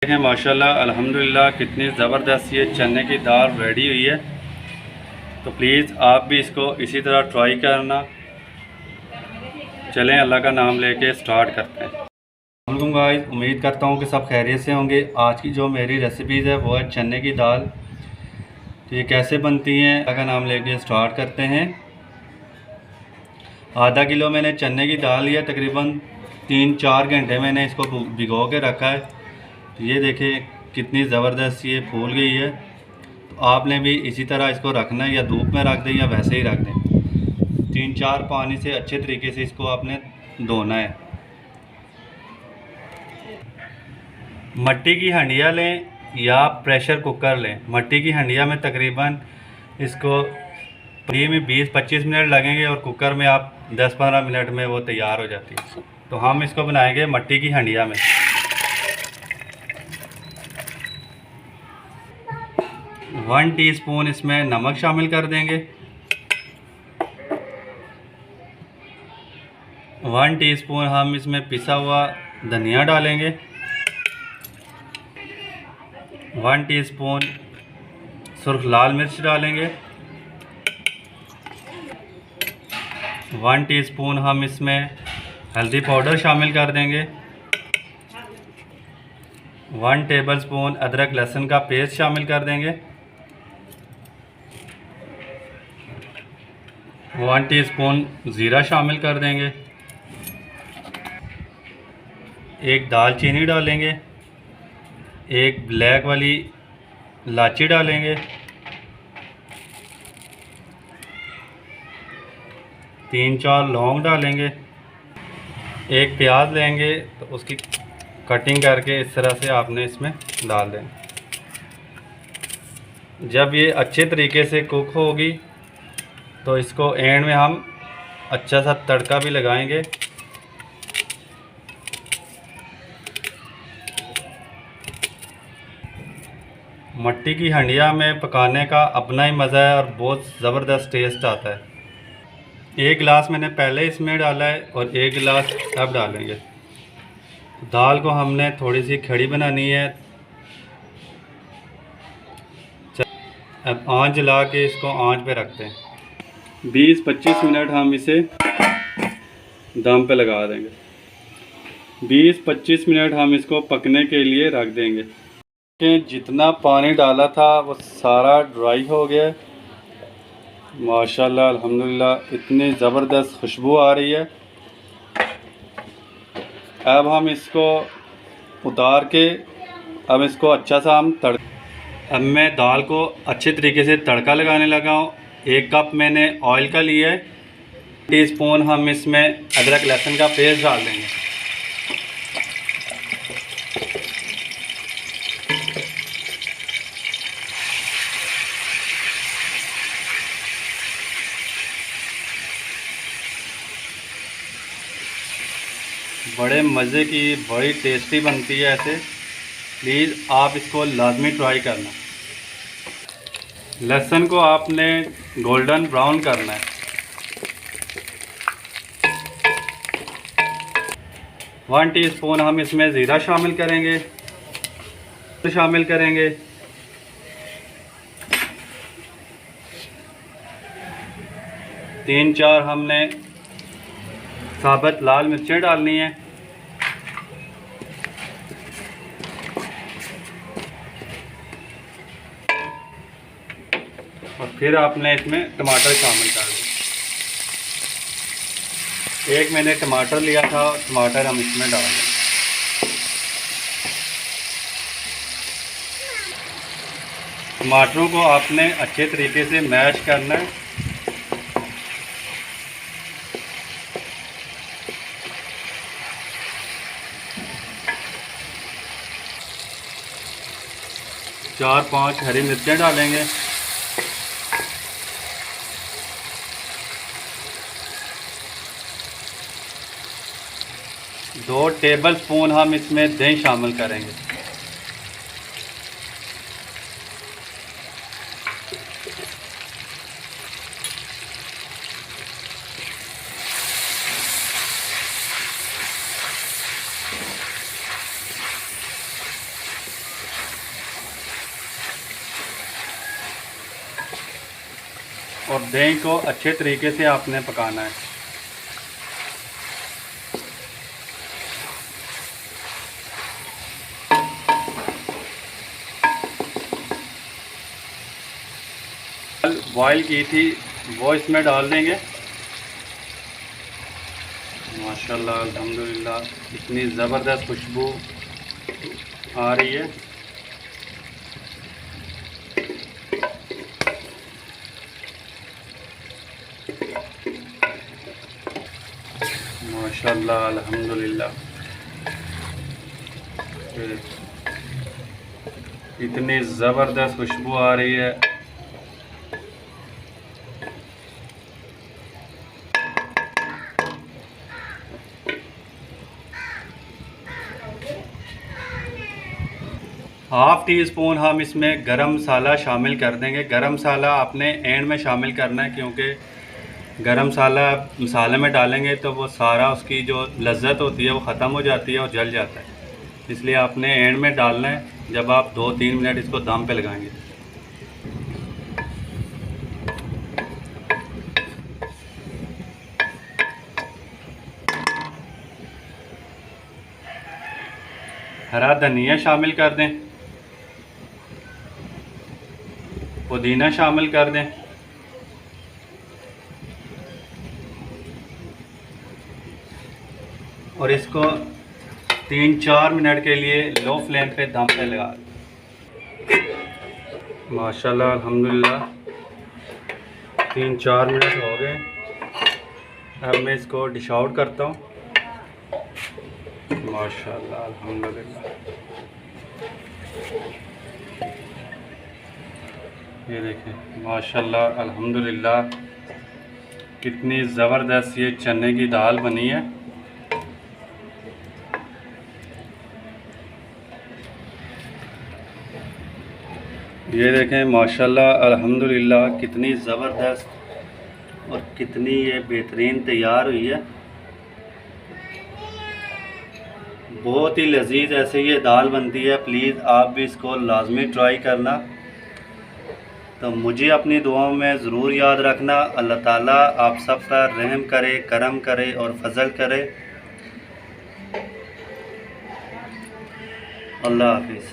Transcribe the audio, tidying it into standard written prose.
देखें माशाल्लाह अल्हम्दुलिल्लाह कितनी ज़बरदस्त ये चने की दाल रेडी हुई है। तो प्लीज़ आप भी इसको इसी तरह ट्राई करना। चलें अल्लाह का नाम लेके स्टार्ट करते हैं। अस्सलाम गाइस, उम्मीद करता हूँ कि सब खैरियत से होंगे। आज की जो मेरी रेसिपीज़ है वो है चने की दाल। तो ये कैसे बनती हैं अल्लाह का नाम लेके स्टार्ट करते हैं। आधा किलो मैंने चने की दाल लिया, तकरीबन 3-4 घंटे मैंने इसको भिगो के रखा है। तो ये देखें कितनी ज़बरदस्त ये फूल गई है। तो आपने भी इसी तरह इसको रखना है, या धूप में रख दें या वैसे ही रख दें। 3-4 पानी से अच्छे तरीके से इसको आपने धोना है। मट्टी की हंडिया लें या प्रेशर कुकर लें। मट्टी की हंडिया में तकरीबन इसको में 20-25 मिनट लगेंगे और कुकर में आप 10-15 मिनट में वो तैयार हो जाती है। तो हम इसको बनाएंगे मट्टी की हंडिया में। 1 टीस्पून इसमें नमक शामिल कर देंगे। 1 टीस्पून हम इसमें पिसा हुआ धनिया डालेंगे। 1 टीस्पून सुर्ख लाल मिर्च डालेंगे। 1 टीस्पून हम इसमें हल्दी पाउडर शामिल कर देंगे। 1 टेबलस्पून अदरक लहसुन का पेस्ट शामिल कर देंगे। 1 टीस्पून ज़ीरा शामिल कर देंगे। एक दालचीनी डालेंगे। एक ब्लैक वाली इलायची डालेंगे। 3-4 लौंग डालेंगे। एक प्याज लेंगे तो उसकी कटिंग करके इस तरह से आपने इसमें डाल दें। जब ये अच्छे तरीके से कुक होगी तो इसको एंड में हम अच्छा सा तड़का भी लगाएंगे। मट्टी की हंडिया में पकाने का अपना ही मज़ा है और बहुत ज़बरदस्त टेस्ट आता है। 1 गिलास मैंने पहले इसमें डाला है और 1 गिलास अब डालेंगे। दाल को हमने थोड़ी सी खड़ी बनानी है। अब आंच जला के इसको आंच पे रखते हैं। 20-25 मिनट हम इसे दम पे लगा देंगे। 20-25 मिनट हम इसको पकने के लिए रख देंगे। जितना पानी डाला था वो सारा ड्राई हो गया है। माशाल्लाह अल्हम्दुलिल्लाह इतनी ज़बरदस्त खुशबू आ रही है। अब हम इसको उतार के अब इसको अच्छा सा हम अब मैं दाल को अच्छे तरीके से तड़का लगाने लगा हूँ। 1 कप मैंने ऑयल का लिया है। टीस्पून हम इसमें अदरक लहसुन का पेस्ट डाल देंगे। बड़े मज़े की, बड़ी टेस्टी बनती है ऐसे। प्लीज़ आप इसको लाजमी ट्राई करना। लहसुन को आपने गोल्डन ब्राउन करना है। वन टीस्पून हम इसमें ज़ीरा शामिल करेंगे। 3-4 हमने साबुत लाल मिर्चें डालनी है। और फिर आपने इसमें टमाटर शामिल कर दें। 1 मैंने टमाटर लिया था, टमाटर हम इसमें डाल दें। टमाटरों को आपने अच्छे तरीके से मैश करना है। चार 5 हरी मिर्चें डालेंगे। दो टेबलस्पून हम इसमें दही शामिल करेंगे। और दही को अच्छे तरीके से आपने पकाना है। बॉईल की थी वो इसमें डाल देंगे। माशाल्लाह अल्हम्दुलिल्लाह इतनी ज़बरदस्त खुशबू आ रही है। माशाल्लाह अल्हम्दुलिल्लाह इतनी ज़बरदस्त खुशबू आ रही है। हाफ़ टी स्पून हम इसमें गरम मसाला शामिल कर देंगे। गरम मसाला आपने एंड में शामिल करना है, क्योंकि गरम मसाला मसाले में डालेंगे तो वो सारा उसकी जो लज्जत होती है वो ख़त्म हो जाती है और जल जाता है। इसलिए आपने एंड में डालना है जब आप 2-3 मिनट इसको दम पे लगाएंगे। हरा धनिया शामिल कर दें, पुदीना शामिल कर दें और इसको 3-4 मिनट के लिए लो फ्लेम पे दम पे लगा दें। माशाल्लाह अल्हम्दुलिल्लाह 3-4 मिनट हो गए। अब मैं इसको डिश आउट करता हूँ। माशाल्लाह अल्हम्दुलिल्लाह ये देखें माशाल्लाह अल्हम्दुलिल्लाह कितनी ज़बरदस्त ये चने की दाल बनी है। ये देखें माशाल्लाह अल्हम्दुलिल्लाह कितनी ज़बरदस्त और कितनी ये बेहतरीन तैयार हुई है। बहुत ही लजीज ऐसे ये दाल बनती है। प्लीज़ आप भी इसको लाजमी ट्राई करना। तो मुझे अपनी दुआओं में ज़रूर याद रखना। अल्लाह ताला आप सब पर रहम करे, करम करे और फजल करे। अल्लाह हाफिज़।